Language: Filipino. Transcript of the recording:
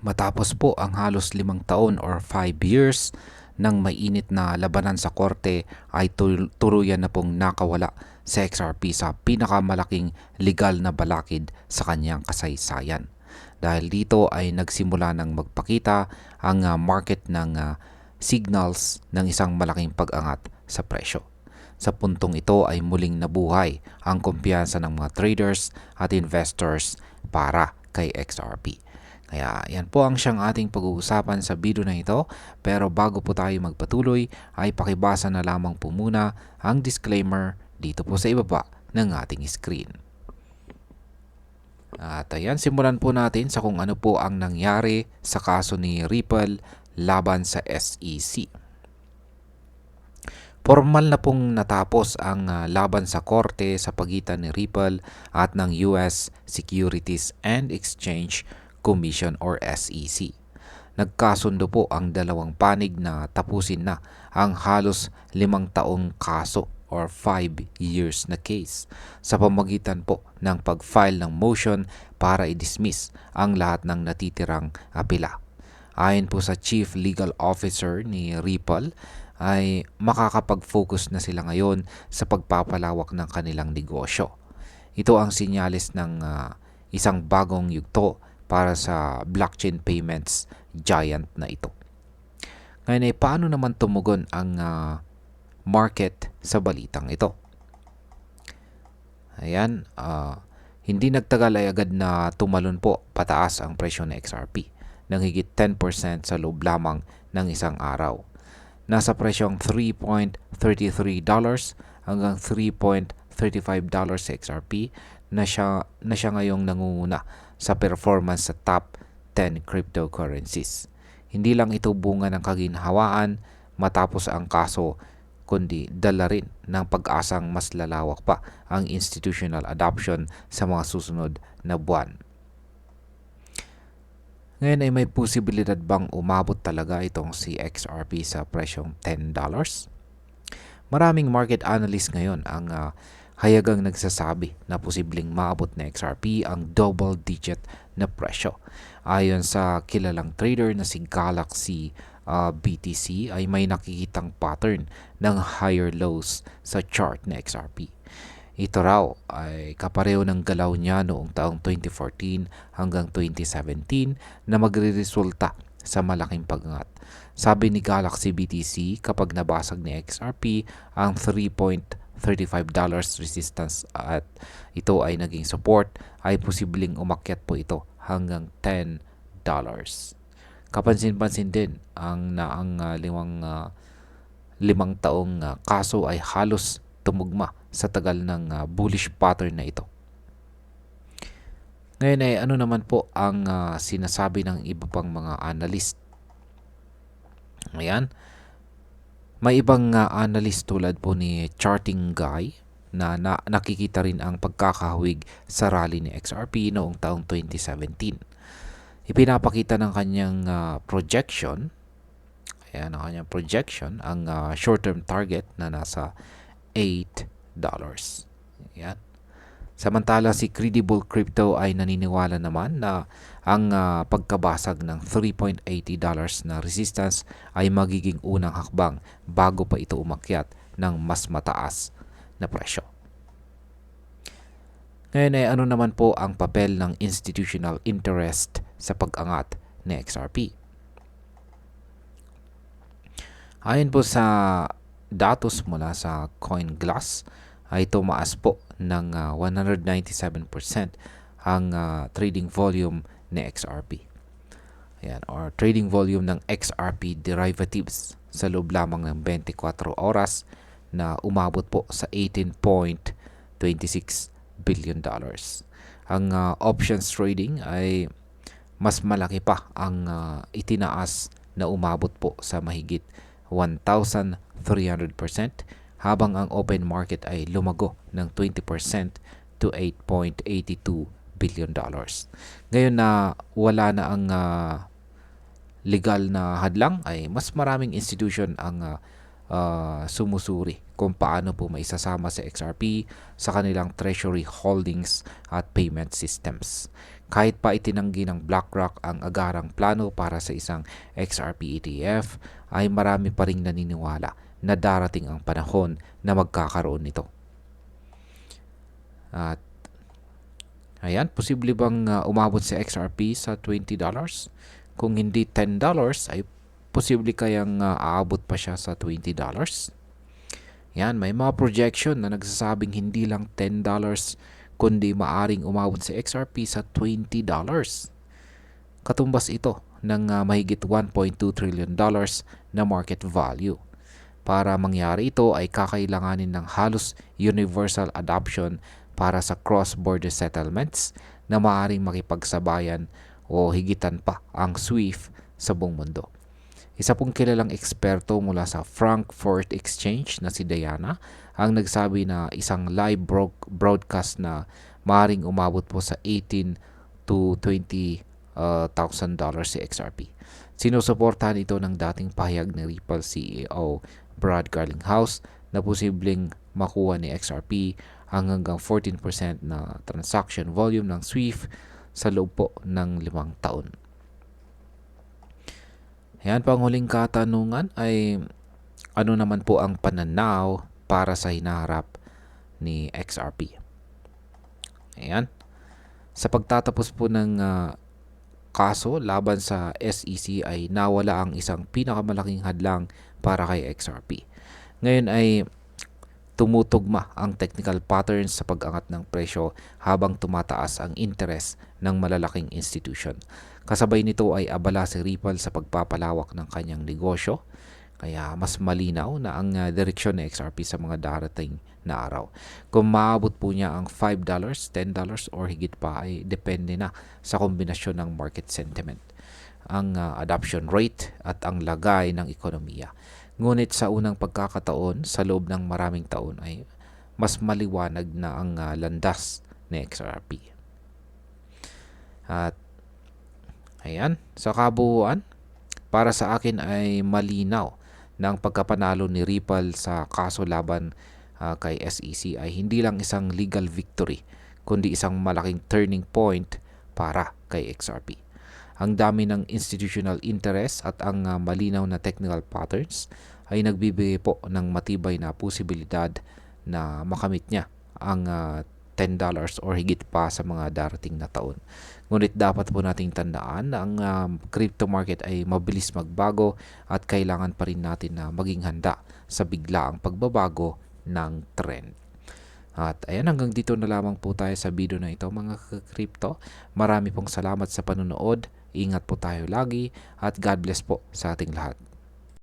Matapos po ang halos 5 taon or 5 years ng mainit na labanan sa korte ay tuluyan na pong nakawala sa XRP sa pinakamalaking legal na balakid sa kanyang kasaysayan. Dahil dito ay nagsimula ng magpakita ang market ng signals ng isang malaking pag-angat sa presyo. Sa puntong ito ay muling nabuhay ang kumpiyansa ng mga traders at investors para kay XRP. Kaya yan po ang siyang ating pag-uusapan sa video na ito. Pero bago po tayo magpatuloy ay pakibasa na lamang po muna ang disclaimer dito po sa ibaba ng ating screen. At ayan, simulan po natin sa kung ano po ang nangyari sa kaso ni Ripple laban sa SEC. Formal na pong natapos ang laban sa korte sa pagitan ni Ripple at ng US Securities and Exchange Commission or SEC. Nagkasundo po ang dalawang panig na tapusin na ang halos 5 taong kaso or 5 years na case sa pamagitan po ng pag-file ng motion para i-dismiss ang lahat ng natitirang apela. Ayon po sa Chief Legal Officer ni Ripple, ay makakapag-focus na sila ngayon sa pagpapalawak ng kanilang negosyo. Ito ang sinyalis ng isang bagong yugto para sa blockchain payments giant na ito. Ngayon ay paano naman tumugon ang market sa balitang ito? Ayan, hindi nagtagal ay agad na tumalon po pataas ang presyo ng XRP ng higit 10% sa loob lamang ng isang araw. Nasa presyong $3.33 hanggang $3.35 sa XRP na siya ngayong nangunguna sa performance sa top 10 cryptocurrencies. Hindi lang ito bunga ng kaginhawaan matapos ang kaso, kundi dala rin ng pag-asang mas lalawak pa ang institutional adoption sa mga susunod na buwan. Ngayon ay may posibilidad bang umabot talaga itong si XRP sa presyong $10? Maraming market analysts ngayon ang hayagang nagsasabi na posibleng maabot na XRP ang double digit na presyo. Ayon sa kilalang trader na si Galaxy BTC ay may nakikitang pattern ng higher lows sa chart na XRP. Ito raw ay kapareho ng galaw niya noong taong 2014 hanggang 2017 na magreresulta sa malaking pag-angat. Sabi ni Galaxy BTC, kapag nabasag ni XRP ang $3.35 resistance at ito ay naging support, ay posibleng umakyat po ito hanggang $10. Kapansin-pansin din ang limang taong kaso ay halos tumugma sa tagal ng bullish pattern na ito. Ngayon ay ano naman po ang sinasabi ng iba pang mga analyst? Ayan. May ibang analyst tulad po ni Charting Guy na nakikita rin ang pagkakahawig sa rally ni XRP noong taong 2017. Ipinapakita ng kanyang projection, ayan ang kanyang projection, ang short-term target na nasa $8. Ayan. Samantala si Credible Crypto ay naniniwala naman na ang pagkabasag ng $3.80 na resistance ay magiging unang hakbang bago pa ito umakyat ng mas mataas na presyo. Ngayon ay ano naman po ang papel ng institutional interest sa pag-angat ni XRP? Ayon po sa datos mula sa CoinGlass ay tumaas po ng 197% ang trading volume ni XRP. Ayan, or trading volume ng XRP derivatives sa loob lamang ng 24 oras na umabot po sa $18.26 billion. Ang options trading ay mas malaki pa ang itinaas na umabot po sa mahigit 1,300%, habang ang open market ay lumago ng 20% to $8.82 billion. Ngayon na wala na ang legal na hadlang, ay mas maraming institution ang sumusuri kung paano po maisasama sa XRP sa kanilang treasury holdings at payment systems. Kahit pa itinanggi ng BlackRock ang agarang plano para sa isang XRP ETF, ay marami pa ring naniniwala na darating ang panahon na magkakaroon nito. At ayan, posible bang umabot si XRP sa $20? Kung hindi $10, ay posible kayang aabot pa siya sa $20? Yan, may mga projection na nagsasabing hindi lang $10 kundi maaring umabot si XRP sa $20. Katumbas ito ng mahigit $1.2 trillion na market value. Para mangyari ito ay kakailanganin ng halos universal adoption para sa cross-border settlements na maaaring makipagsabayan o higitan pa ang SWIFT sa buong mundo. Isa pong kilalang eksperto mula sa Frankfurt Exchange na si Diana ang nagsabi na isang live broadcast na maaaring umabot po sa $18 to $20,000 si XRP. Sinusuportahan ito ng dating pahayag ni Ripple CEO Brad Garlinghouse na posibleng makuha ni XRP ang hanggang 14% na transaction volume ng SWIFT sa loob po ng 5 taon. Yan, panghuling katanungan ay ano naman po ang pananaw para sa hinaharap ni XRP? Ayan. Sa pagtatapos po ng kaso laban sa SEC ay nawala ang isang pinakamalaking hadlang para kay XRP. Ngayon ay tumutugma ang technical patterns sa pag-angat ng presyo habang tumataas ang interest ng malalaking institution. Kasabay nito ay abala si Ripple sa pagpapalawak ng kanyang negosyo, kaya mas malinaw na ang direksyon ng XRP sa mga darating na araw. Kung maabot po niya ang $5, $10 or higit pa ay depende na sa kombinasyon ng market sentiment, ang adoption rate at ang lagay ng ekonomiya. Ngunit sa unang pagkakataon sa loob ng maraming taon ay mas maliwanag na ang landas ni XRP. At ayan, sa kabuuan, para sa akin ay malinaw na ang pagkapanalo ni Ripple sa kaso laban kay SEC ay hindi lang isang legal victory, kundi isang malaking turning point para kay XRP. Ang dami ng institutional interest at ang malinaw na technical patterns ay nagbibigay po ng matibay na posibilidad na makamit niya ang $10 or higit pa sa mga darating na taon. Ngunit dapat po nating tandaan na ang crypto market ay mabilis magbago at kailangan pa rin natin na maging handa sa biglaang pagbabago ng trend. At ayan, hanggang dito na lamang po tayo sa video na ito mga ka-crypto. Marami pong salamat sa panonood. Ingat po tayo lagi at God bless po sa ating lahat.